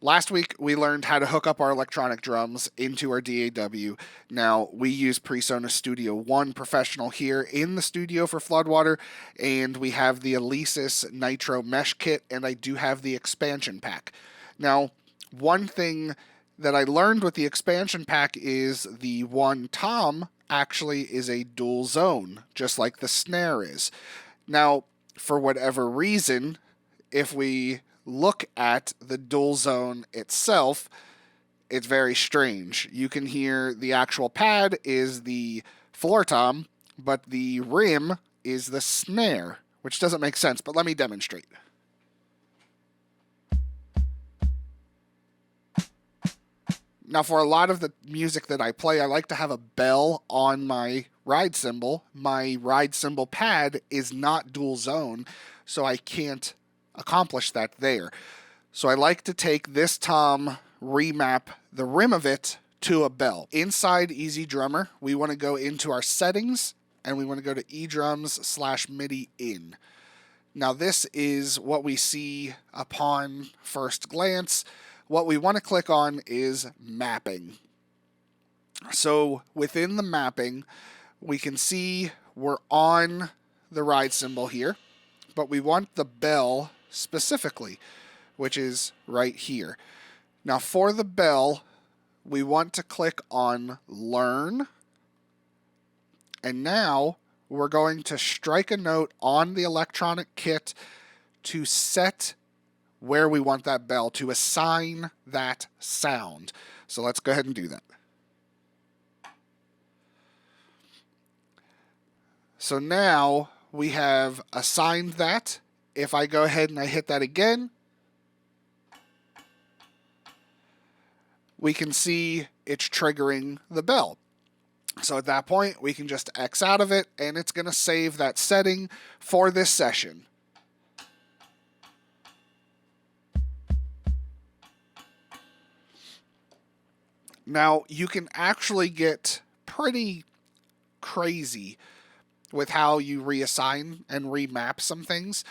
Last week, we learned how to hook up our electronic drums into our DAW. Now, we use PreSonus Studio One Professional here in the studio for Floodwater, and we have the Alesis Nitro Mesh Kit, and I do have the expansion pack. Now, one thing that I learned with the expansion pack is the one tom actually is a dual zone, just like the snare is. Now, for whatever reason, if we look at the dual zone itself, it's very strange. You can hear the actual pad is the floor tom, but the rim is the snare, which doesn't make sense, but let me demonstrate. Now, for a lot of the music that I play, I like to have a bell on my ride cymbal. My ride cymbal pad is not dual zone, so I can't accomplish that there. So I like to take this tom, remap the rim of it to a bell. Inside Easy Drummer, we want to go into our settings, and we want to go to eDrums/MIDI in. Now, this is what we see upon first glance. What we want to click on is mapping. So within the mapping, we can see we're on the ride cymbal here, but we want the bell specifically, which is right here. Now for the bell, we want to click on Learn, and now we're going to strike a note on the electronic kit to set where we want that bell, to assign that sound. So let's go ahead and do that. So now we have assigned that. If I go ahead and I hit that again, we can see it's triggering the bell. So at that point, we can just X out of it, and it's going to save that setting for this session. Now, you can actually get pretty crazy with how you reassign and remap some things.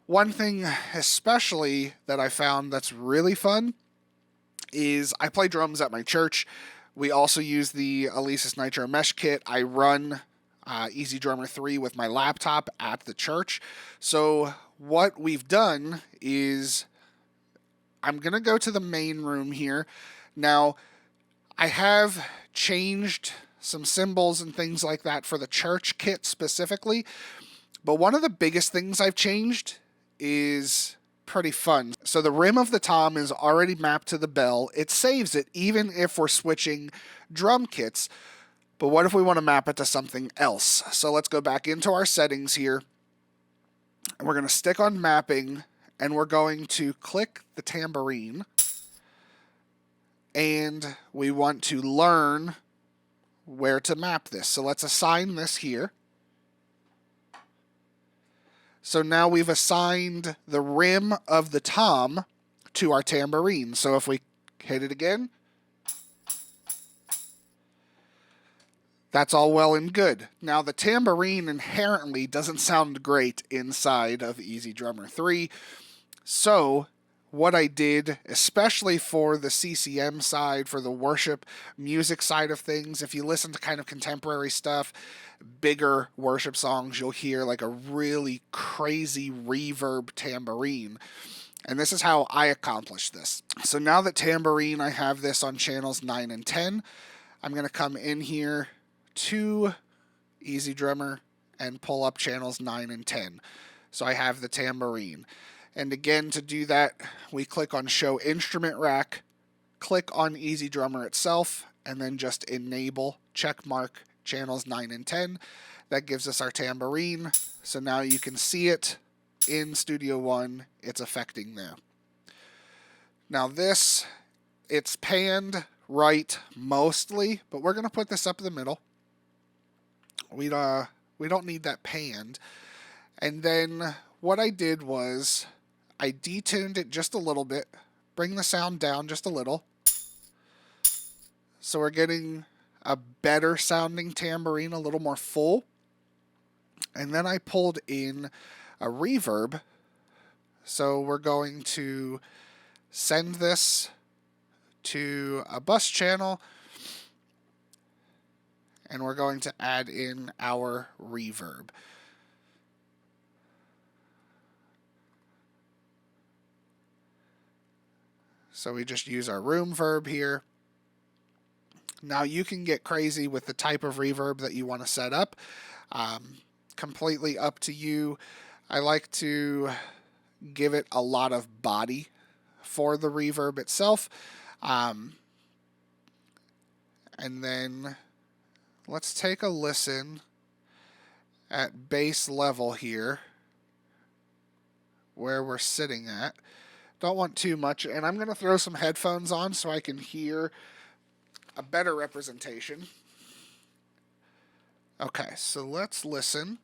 One thing especially that I found that's really fun is I play drums at my church. We also use the Alesis Nitro Mesh Kit. I run Easy Drummer 3 with my laptop at the church. So what we've done is I'm going to go to the main room here. Now, I have changed some cymbals and things like that for the church kit specifically, but one of the biggest things I've changed is pretty fun. So the rim of the tom is already mapped to the bell. It saves it even if we're switching drum kits, but what if we want to map it to something else? So let's go back into our settings here, and we're going to stick on mapping, and we're going to click the tambourine, and we want to learn where to map this. So let's assign this here. So now we've assigned the rim of the tom to our tambourine. So if we hit it again, that's all well and good. Now the tambourine inherently doesn't sound great inside of Easy Drummer 3. So what I did, especially for the CCM side, for the worship music side of things, if you listen to kind of contemporary stuff, bigger worship songs, you'll hear like a really crazy reverb tambourine. And this is how I accomplished this. So now that tambourine, I have this on channels 9 and 10, I'm going to come in here to Easy Drummer and pull up channels 9 and 10. So I have the tambourine. And again, to do that, we click on Show Instrument Rack, click on Easy Drummer itself, and then just enable check mark channels 9 and 10. That gives us our tambourine. So now you can see it in Studio One. It's affecting there. Now this, it's panned right mostly, but we're going to put this up in the middle. We don't need that panned. And then what I did was I detuned it just a little bit, bring the sound down just a little. So we're getting a better sounding tambourine, a little more full. And then I pulled in a reverb. So we're going to send this to a bus channel, and we're going to add in our reverb. So we just use our room verb here. Now you can get crazy with the type of reverb that you want to set up. Completely up to you. I like to give it a lot of body for the reverb itself. And then let's take a listen at bass level here, where we're sitting at. Don't want too much, and I'm going to throw some headphones on so I can hear a better representation. Okay, so let's listen.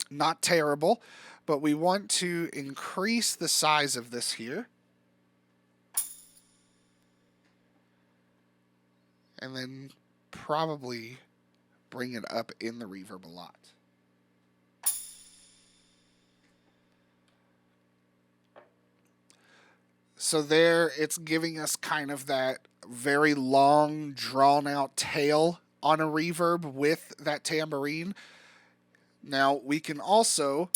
Not terrible, but we want to increase the size of this here. And then probably bring it up in the reverb a lot. So there, it's giving us kind of that very long, drawn-out tail on a reverb with that tambourine. Now, we can also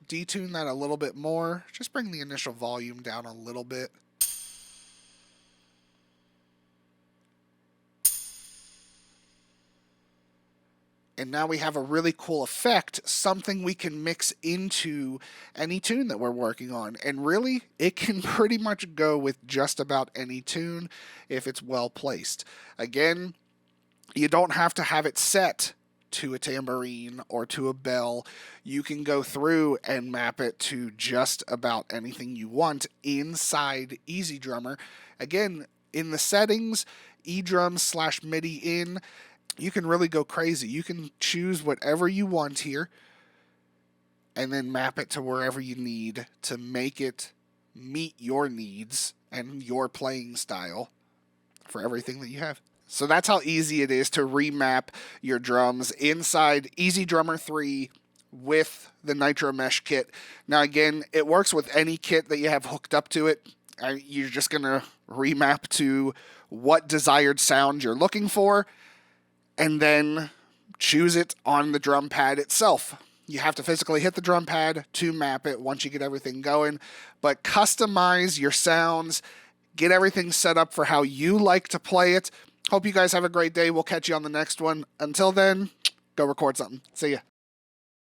detune that a little bit more. Just bring the initial volume down a little bit. And now we have a really cool effect, something we can mix into any tune that we're working on. And really, it can pretty much go with just about any tune if it's well placed. Again, you don't have to have it set to a tambourine or to a bell. You can go through and map it to just about anything you want inside EZdrummer. Again, in the settings, eDrums/MIDI in, you can really go crazy. You can choose whatever you want here and then map it to wherever you need to make it meet your needs and your playing style for everything that you have. So that's how easy it is to remap your drums inside EZdrummer 3 with the Nitro Mesh kit. Now again, it works with any kit that you have hooked up to it. You're just going to remap to what desired sound you're looking for, and then choose it on the drum pad itself. You have to physically hit the drum pad to map it once you get everything going, but customize your sounds, get everything set up for how you like to play it. Hope you guys have a great day. We'll catch you on the next one. Until then, go record something. See ya.